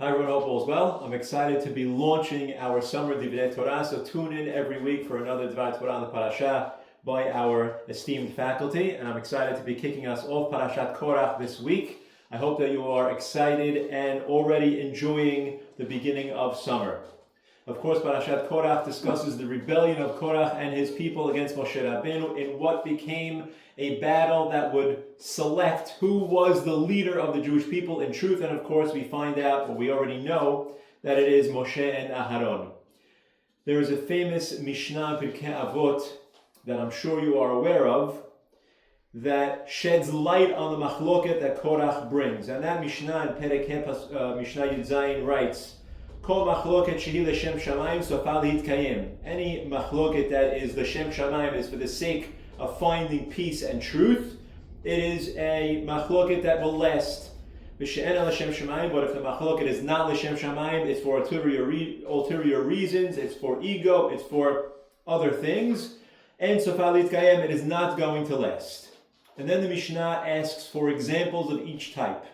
Hi everyone, hope all is well. I'm excited to be launching our summer Divrei Torah, so tune in every week for another Divrei Torah on the Parasha by our esteemed faculty, and I'm excited to be kicking us off Parashat Korah this week. I hope that you are excited and already enjoying the beginning of summer. Of course, Parashat Korah discusses the rebellion of Korah and his people against Moshe Rabbeinu in what became a battle that would select who was the leader of the Jewish people in truth. And of course, we find out, or we already know, that it is Moshe and Aharon. There is a famous Mishnah in Pirkei Avot that I'm sure you are aware of that sheds light on the machloket that Korah brings. And that Mishnah in Perek Mishnah Yud Zayin writes, Kol machloket shehi l'shem shamayim sofal hitkayim. Any machloket that is l'shem shamayim is for the sake of finding peace and truth. It is a machloket that will last. V'she'ena l'shem shamayim, but if the machloket is not l'shem shamayim, it's for ulterior reasons, it's for ego, it's for other things. And sofal hitkayim, it is not going to last. And then the Mishnah asks for examples of each type.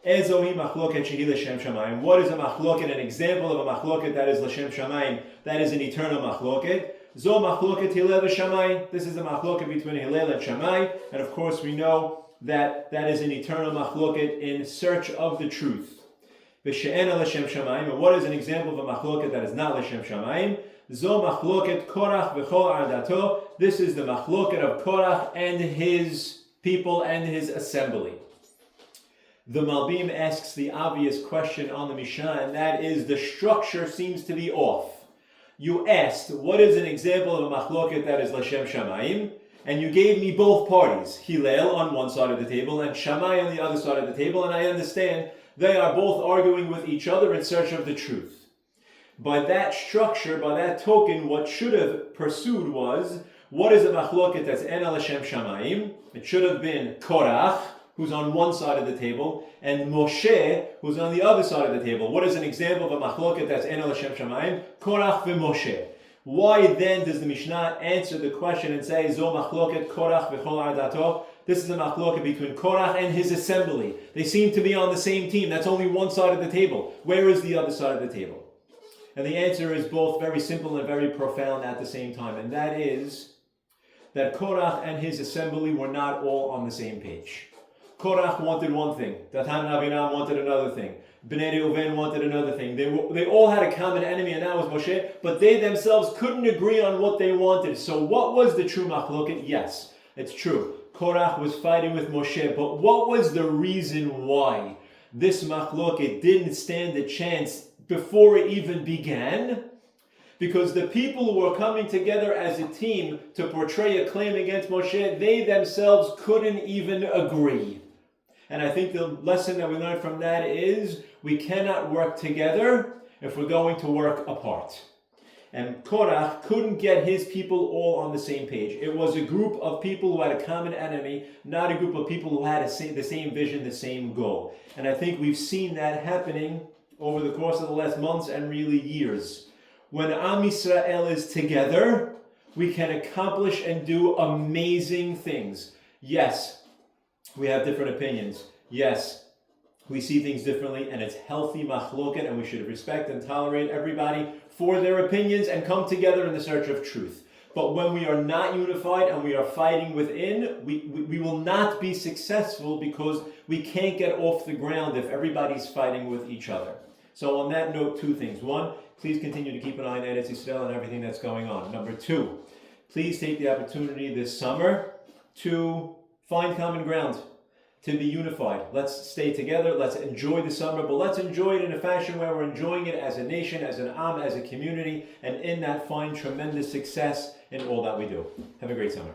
Ezohi machloket shehi l'shem shamayim. What is a machloket? An example of a machloket that is l'shem shamayim, that is an eternal machloket. Zo machloket Hillel v'Shamai. This is a machloket between Hillel and Shammai, and of course we know that that is an eternal machloket in search of the truth. V'she'ena l'shem shamayim. And what is an example of a machloket that is not l'shem shamayim? Zo machloket Korah v'chol ardato. This is the machloket of Korah and his people and his assembly. The Malbim asks the obvious question on the Mishnah, and that is, the structure seems to be off. You asked, what is an example of a machloket that is l'shem shamayim? And you gave me both parties, Hillel on one side of the table and Shammai on the other side of the table, and I understand they are both arguing with each other in search of the truth. By that structure, by that token, what should have pursued was, what is a machloket that's en l'shem shamayim? It should have been Korah, who's on one side of the table, and Moshe, who's on the other side of the table. What is an example of a machloket that's en l'shem shamayim? Korah v'Moshe. Why then does the Mishnah answer the question and say, Zo machloket Korah v'chol ardato? This is a machloket between Korah and his assembly. They seem to be on the same team. That's only one side of the table. Where is the other side of the table? And the answer is both very simple and very profound at the same time. And that is that Korah and his assembly were not all on the same page. Korah wanted one thing. Datan and Avinam wanted another thing. Bnei Reuven wanted another thing. They all had a common enemy, and that was Moshe, but they themselves couldn't agree on what they wanted. So what was the true machloket? Yes, it's true. Korah was fighting with Moshe, but what was the reason why this machloket didn't stand a chance before it even began? Because the people who were coming together as a team to portray a claim against Moshe, they themselves couldn't even agree. And I think the lesson that we learned from that is we cannot work together if we're going to work apart. And Korah couldn't get his people all on the same page. It was a group of people who had a common enemy, not a group of people who had the same vision, the same goal. And I think we've seen that happening over the course of the last months and really years. When Am Yisrael is together, we can accomplish and do amazing things. Yes, we have different opinions. Yes, we see things differently, and it's healthy machloket, and we should respect and tolerate everybody for their opinions and come together in the search of truth. But when we are not unified and we are fighting within, we will not be successful because we can't get off the ground if everybody's fighting with each other. So on that note, two things. One, please continue to keep an eye on Eretz Yisrael and everything that's going on. Number two, please take the opportunity this summer to find common ground, to be unified. Let's stay together, let's enjoy the summer, but let's enjoy it in a fashion where we're enjoying it as a nation, as an Am, as a community, and in that find tremendous success in all that we do. Have a great summer.